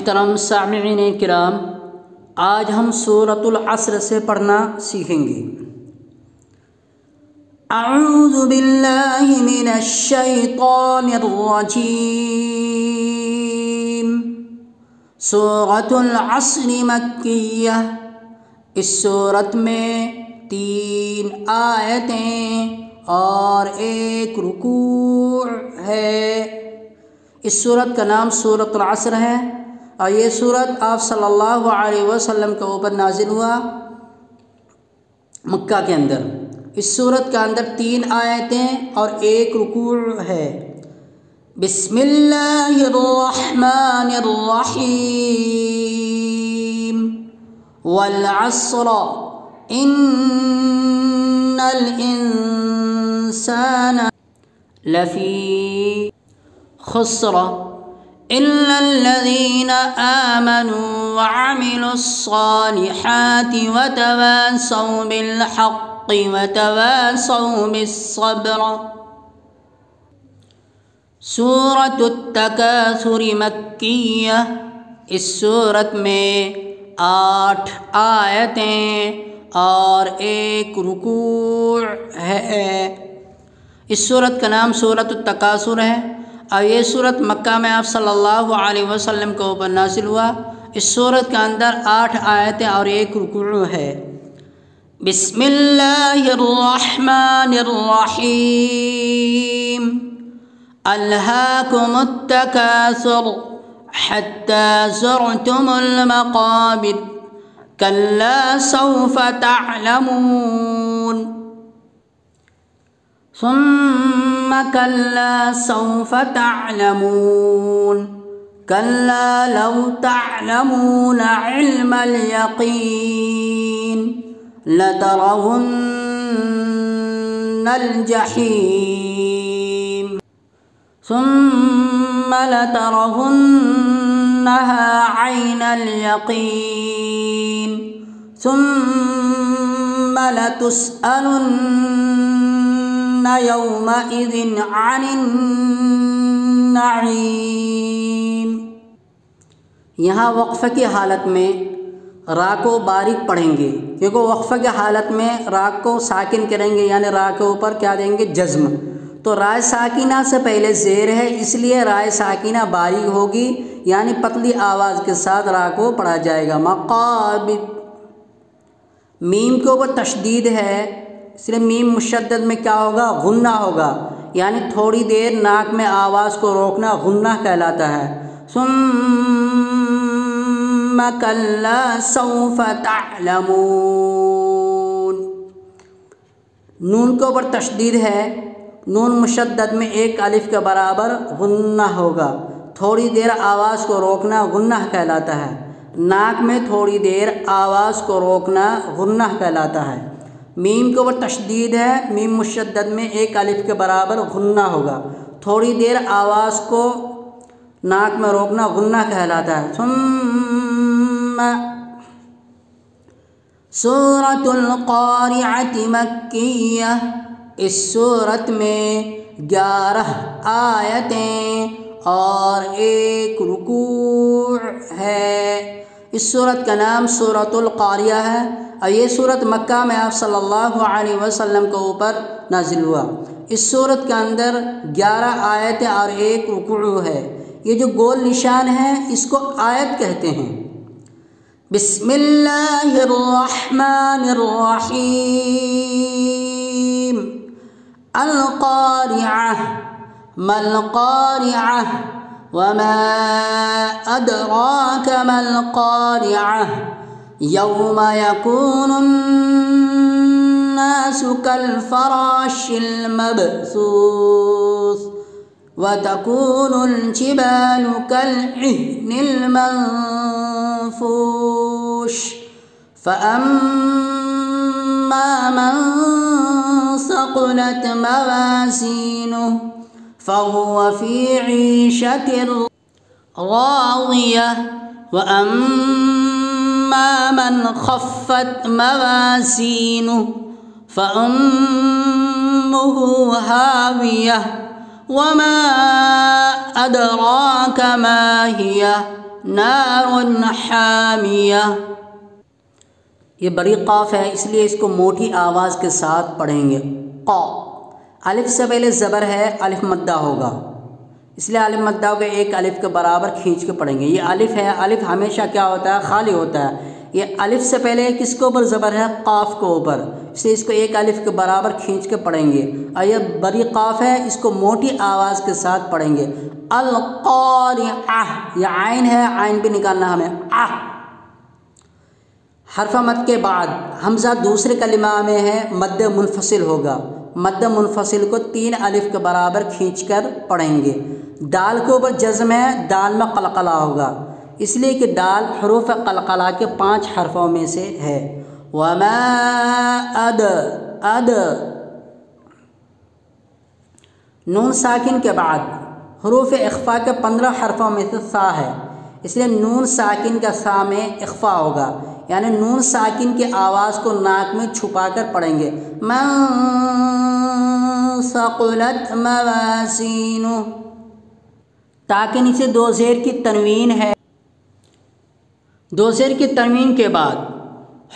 محترم سامعین کرام، آج ہم سورۃ العصر سے پڑھنا سیکھیں گے۔ اعوذ باللہ من الشیطان الرجیم۔ سورۃ العصر مکیہ، اس سورت میں 3 آیتیں اور 1 رکوع ہے۔ اس سورت کا نام سورۃ العصر ہے اور یہ سورت آپ صلی اللہ علیہ وسلم کے اوپر نازل ہوا مکہ کے اندر۔ اس سورت کے اندر 3 آیتیں اور 1 رکوع ہے۔ بسم اللہ الرحمن الرحیم۔ والعصر ان الانسان لفی خسر الا الذین آمنوا وعملوا الصالحات وتواصوا بالحق وتواصوا بالصبر۔ سورۃ التکاثر مکیہ، اس سورت میں 8 آیتیں اور 1 رکوع ہے۔ اس سورت کا نام سورۃ التکاثر ہے اور یہ سورت مکہ میں آپ صلی اللہ علیہ وسلم کے اوپر نازل ہوا۔ اس سورت کے اندر 8 آیتیں اور 1 رکوع ہے۔ بسم اللہ الرحمن الرحیم۔ الہاکم التکاثر حتی زرتم المقابر کلا سوف تعلمون ثم كلا سوف تعلمون كلا لو تعلمون علم اليقين لترون الجحيم ثم لترونها عين اليقين ثم لتسألن یومئذ عن النعیم۔ یہاں وقفہ کی حالت میں را کو باریک پڑھیں گے، کیونکہ وقفہ کی حالت میں را کو ساکن کریں گے، یعنی را کے اوپر کیا دیں گے؟ جزم۔ تو رائے ساکینہ سے پہلے زیر ہے، اس لیے رائے ساکینہ باریک ہوگی، یعنی پتلی آواز کے ساتھ را کو پڑھا جائے گا۔ مقابر، میم کے اوپر تشدید ہے، اس لیے میم مشدد میں کیا ہوگا؟ غنہ ہوگا، یعنی تھوڑی دیر ناک میں آواز کو روکنا غنہ کہلاتا ہے۔ ثم کلا سوف تعلمون، نون کے اوپر تشدید ہے، نون مشدد میں 1 الف کے برابر غنہ ہوگا۔ تھوڑی دیر آواز کو روکنا غنہ کہلاتا ہے، ناک میں تھوڑی دیر آواز کو روکنا غنہ کہلاتا ہے۔ میم کے اوپر تشدید ہے، میم مشدد میں 1 الف کے برابر غنہ ہوگا، تھوڑی دیر آواز کو ناک میں روکنا غنہ کہلاتا ہے۔ ثم سورۃ القارعۃ مکیہ، اس سورت میں 11 آیتیں اور 1 رکوع ہے۔ اس سورت کا نام سورۃ القاریہ ہے اور یہ سورت مکہ میں آپ صلی اللہ علیہ وسلم کے اوپر نازل ہوا۔ اس سورت کے اندر 11 آیتیں اور 1 رکوع ہے۔ یہ جو گول نشان ہے اس کو آیت کہتے ہیں۔ بسم اللہ الرحمن الرحیم۔ القارعہ ما القارعہ وما ادراک ما القارعہ یوم یکون الناس کالفراش المبثوث وتکون الجبال کالعہن المنفوش فأما من ثقلت موازینہ فهو في عيشة راضية وأما من خفت موازينه فأمه هاوية وما أدراك ما هي نار حامیہ۔ یہ بڑی قاف ہے اس لیے اس کو موٹی آواز کے ساتھ پڑھیں گے۔ قا، الف سے پہلے زبر ہے، الف مدہ ہوگا، اس لیے الف مدہ کو ایک الف کے برابر کھینچ کے پڑھیں گے۔ یہ الف ہے، الف ہمیشہ کیا ہوتا ہے؟ خالی ہوتا ہے۔ یہ الف سے پہلے کس کے اوپر زبر ہے؟ قاف کے اوپر، اس لیے اس کو ایک الف کے برابر کھینچ کے پڑھیں گے۔ اور یہ بڑی قاف ہے، اس کو موٹی آواز کے ساتھ پڑھیں گے۔ القارعہ، یہ عین ہے، عین بھی نکالنا ہمیں۔ حرف مد کے بعد حمزہ دوسرے کلمہ میں ہے، مد منفصل ہوگا۔ مد منفصل کو 3 الف کے برابر کھینچ کر پڑھیں گے۔ دال کے اوپر جزم ہے، دال میں قلقلہ ہوگا، اس لیے کہ دال حروف قلقلہ کے 5 حرفوں میں سے ہے۔ وما اد، نون ساکن کے بعد حروف اخفا کے 15 حرفوں میں سے سا ہے، اس لیے نون ساکن کا سا میں اخفا ہوگا، یعنی نون ساکن کی آواز کو ناک میں چھپا کر پڑھیں گے۔ من ثقلت موازینہ، تاکہ نیچے 2 زیر کی تنوین ہے۔ 2 زیر کی تنوین کے بعد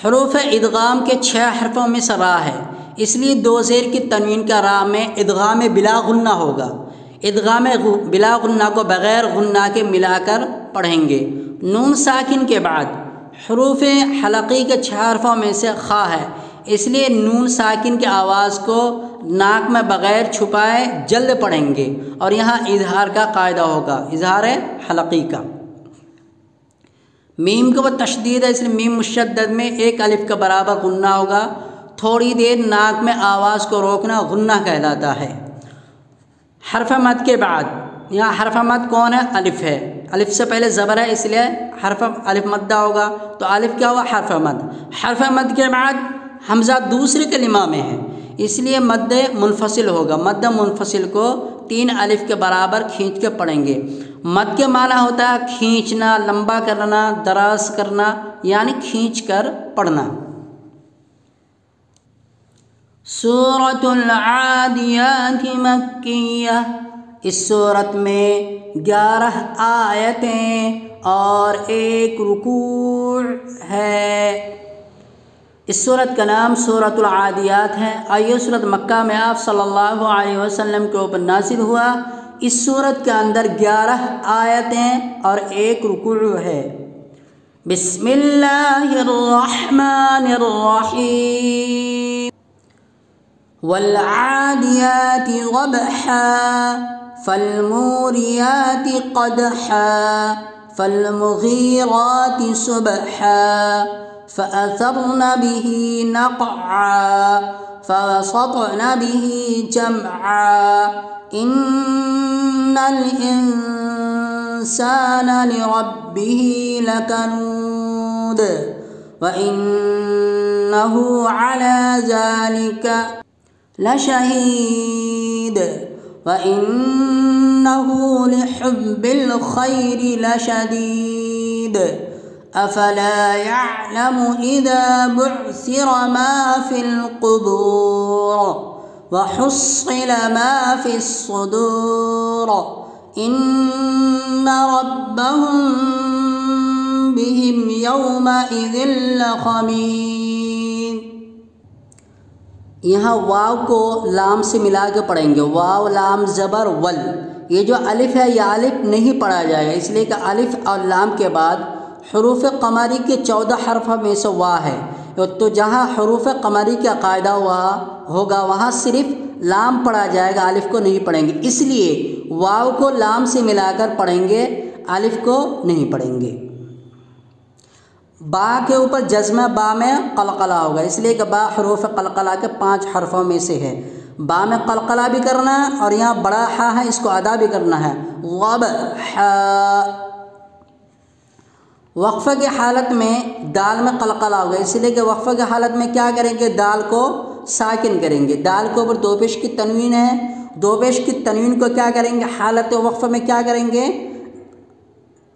حروف ادغام کے 6 حرفوں میں سے را ہے، اس لیے 2 زیر کی تنوین کا را میں ادغام بلا غنہ ہوگا۔ ادغام بلا غنہ کو بغیر غنہ کے ملا کر پڑھیں گے۔ نون ساکن کے بعد حروف حلقی کے 6 حرفوں میں سے خا ہے، اس لیے نون ساکن کی آواز کو ناک میں بغیر چھپائے جلد پڑھیں گے، اور یہاں اظہار کا قاعدہ ہوگا، اظہار حلقی کا۔ میم کے اوپر تشدید ہے، اس لیے میم مشدد میں 1 الف کے برابر غنہ ہوگا۔ تھوڑی دیر ناک میں آواز کو روکنا غنہ کہلاتا ہے۔ حرف مد کے بعد یہاں حرف مد کون ہے؟ الف ہے، الف سے پہلے زبر ہے، اس لیے حرف الف مدہ ہوگا، تو الف کیا ہوا؟ حرف مد۔ حرف مد کے بعد حمزہ دوسرے کلمہ میں ہے، اس لیے مد منفصل ہوگا۔ مد منفصل کو 3 الف کے برابر کھینچ کے پڑھیں گے۔ مد کے معنی ہوتا ہے کھینچنا، لمبا کرنا، دراز کرنا، یعنی کھینچ کر پڑھنا۔ سورۃ العادیات مکیہ، اس صورت میں 11 آیتیں اور 1 رکوع ہے۔ اس صورت کا نام سورۃ العادیات ہے، اور یہ صورت مکہ میں آپ صلی اللہ علیہ وسلم کے اوپر نازل ہوا۔ اس صورت کے اندر 11 آیتیں اور 1 رکوع ہے۔ بسم اللہ الرحمن الرحیم۔ والعادیات ضبحا فالموریات قدحا فالمغیرات صبحا فأثرن به نقعا فوسطن به جمعا إن الإنسان لربه لكنود وإنه على ذلك لشهيد وإنه لحب الخير لشديد أفلا يعلم إذا بعثر ما في القبور وحصل ما في الصدور إن ربهم بهم يومئذ لخبير۔ یہاں واو کو لام سے ملا کے پڑھیں گے، واو لام زبر ول۔ یہ جو الف ہے یہ الف نہیں پڑھا جائے گا، اس لیے کہ الف اور لام کے بعد حروف قمری کے 14 حرف میں سے وا ہے، تو جہاں حروف قمری کا قاعدہ ہوگا وہاں صرف لام پڑھا جائے گا، الف کو نہیں پڑھیں گے، اس لیے واو کو لام سے ملا کر پڑھیں گے، الف کو نہیں پڑھیں گے۔ با کے اوپر جزمہ با میں قلقلہ ہوگا، اس لیے کہ با حروف قلقلہ کے 5 حرفوں میں سے ہے۔ با میں قلقلہ بھی کرنا ہے، اور یہاں بڑا ہا ہے اس کو ادا بھی کرنا ہے۔ غب حا، وقفہ کی حالت میں دال میں قلقلہ ہوگا، اس لیے کہ وقفہ کی حالت میں کیا کریں گے؟ دال کو ساکن کریں گے۔ دال کے اوپر 2 پیش کی تنوین ہے، 2 پیش کی تنوین کو کیا کریں گے؟ حالت وقفہ میں کیا کریں گے؟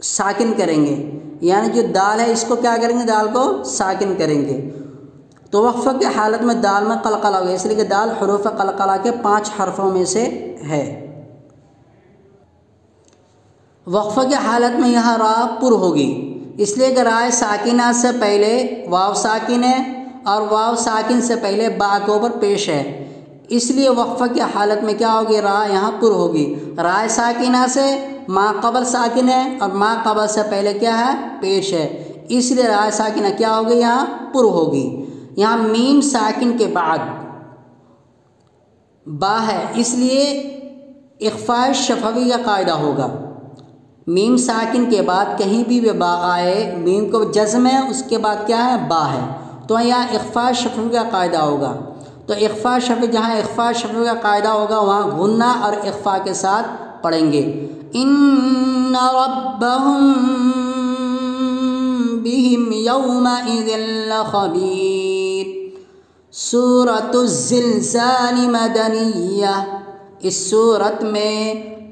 ساکن کریں گے، یعنی جو دال ہے اس کو کیا کریں گے؟ دال کو ساکن کریں گے، تو وقفہ کی حالت میں دال میں قلقلہ ہوگا، اس لیے کہ دال حروف قلقلہ کے 5 حرفوں میں سے ہے۔ وقفہ کی حالت میں یہاں را پر ہوگی، اس لیے کہ رائے ساکنہ سے پہلے واو ساکن ہے اور واو ساکن سے پہلے با کے اوپر پیش ہے، اس لیے وقفہ کی حالت میں کیا ہوگی، را یہاں پر ہوگی۔ رائے ساکنہ سے ما قبل ساکن ہے اور ما قبل سے پہلے کیا ہے، پیش ہے، اس لیے رائے ساکنہ کیا ہوگی، یہاں پر ہوگی۔ یہاں میم ساکن کے بعد با ہے، اس لیے اخفاء شفوی کا قاعدہ ہوگا۔ میم ساکن کے بعد کہیں بھی با آئے، میم کو جزم ہے، اس کے بعد کیا ہے، با ہے، تو یہاں اخفاء شفوی کا قاعدہ ہوگا۔ تو اخفاء شفوی، جہاں اخفاء شفوی کا قاعدہ ہوگا وہاں غنہ اور اخفاء کے ساتھ پڑھیں گے۔ ان ربهم بهم یومئذ لخبیر۔ سورۃ الزلزال مدنیہ، اس سورت میں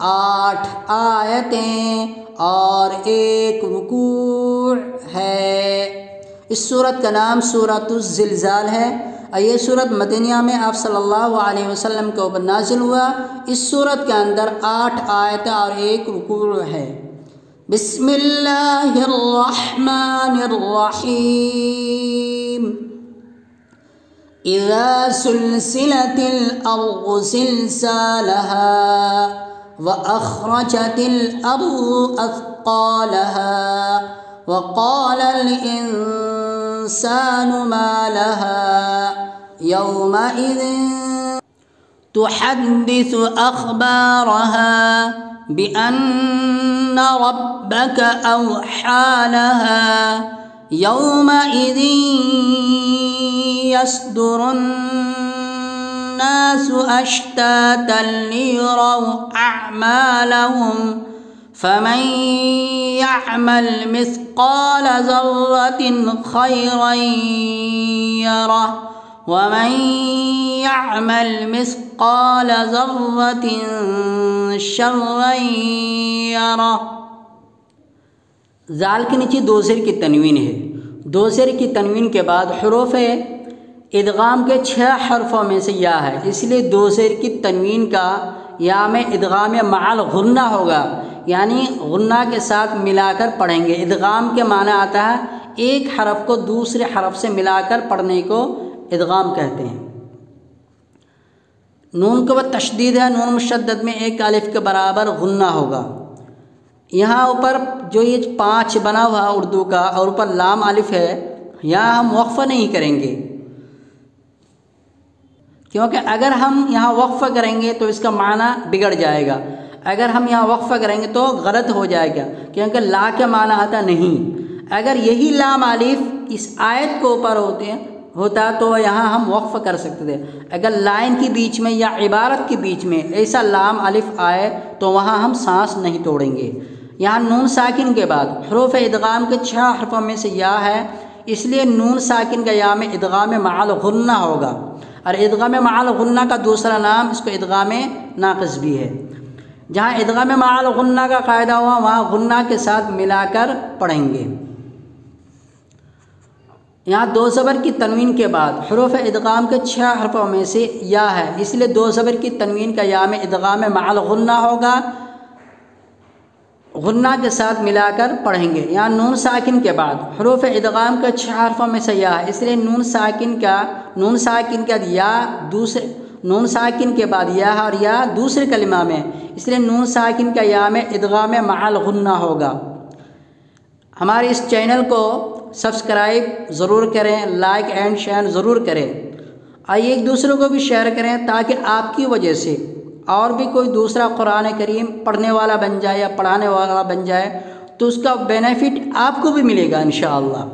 8 آیتیں اور 1 رکوع ہے۔ اس سورت کا نام سورۃ الزلزال ہے اور یہ سورت مدنیہ میں آپ صلی اللہ علیہ وسلم کے اوپر نازل ہوا۔ اس سورت کے اندر 8 آیتیں اور 1 رکوع ہے۔ بسم اللہ الرحمن الرحیم۔ اذا سلسلت الارض سلسالها واخرجت الارض اثقالها وقال الانسان ما لها يومئذ تحدث اخبارها بان ربك اوحى لها يومئذ يصدر الناس أشتاتا ليروا أعمالهم فمن يعمل مثقال ذرة خيرا يره ومن يعمل مثقال ذرة شرا يره۔ ذال کے نیچے 2 زیر کی تنوین ہے، 2 زیر کی تنوین کے بعد حروف ادغام کے 6 حرفوں میں سے یا ہے، اس لیے 2 زیر کی تنوین کا یا میں ادغام مع الغنہ ہوگا، یعنی غنہ کے ساتھ ملا کر پڑھیں گے۔ ادغام کے معنی آتا ہے ایک حرف کو دوسرے حرف سے ملا کر پڑھنے کو ادغام کہتے ہیں۔ نون کے بعد تشدید ہے، نون مشدد میں 1 الف کے برابر غنہ ہوگا۔ یہاں اوپر جو یہ 5 بنا ہوا اردو کا اور اوپر لام الف ہے، یہاں ہم وقفہ نہیں کریں گے، کیونکہ اگر ہم یہاں وقفہ کریں گے تو اس کا معنی بگڑ جائے گا۔ اگر ہم یہاں وقفہ کریں گے تو غلط ہو جائے گا، کیونکہ لا کے معنی آتا نہیں۔ اگر یہی لام الف اس آیت کو اوپر ہوتا تو یہاں ہم وقف کر سکتے تھے۔ اگر لائن کے بیچ میں یا عبارت کے بیچ میں ایسا لام الف آئے تو وہاں ہم سانس نہیں توڑیں گے۔ یہاں نون ساکن کے بعد حروف ادغام کے 6 حرفوں میں سے یا ہے، اس لیے نون ساکن کا یا میں ادغام مع الغنہ ہوگا، اور ادغام مع الغنہ کا دوسرا نام اس کو ادغام ناقص بھی ہے۔ جہاں ادغام مع الغنہ کا قاعدہ ہوا وہاں غنہ کے ساتھ ملا کر پڑھیں گے۔ یہاں 2 زبر کی تنوین کے بعد حروف ادغام کے 6 حرفوں میں سے یا ہے، اس لیے 2 زبر کی تنوین کا یا میں ادغام مع الغنہ ہوگا، غنہ کے ساتھ ملا کر پڑھیں گے۔ یہاں نون ساکن کے بعد حروف ادغام کے 6 حرفوں میں سے یا ہے، اس لیے نون ساکن کا یا دوسرے نون ساکن کے بعد یا اور یا دوسرے کلمہ میں، اس لیے نون ساکن کا یا میں ادغام مع الغنہ ہوگا۔ ہمارے اس چینل کو سبسکرائب ضرور کریں، لائک اینڈ شیئر ضرور کریں، آئیے ایک دوسرے کو بھی شیئر کریں تاکہ آپ کی وجہ سے اور بھی کوئی دوسرا قرآن کریم پڑھنے والا بن جائے یا پڑھانے والا بن جائے تو اس کا بینیفٹ آپ کو بھی ملے گا انشاءاللہ۔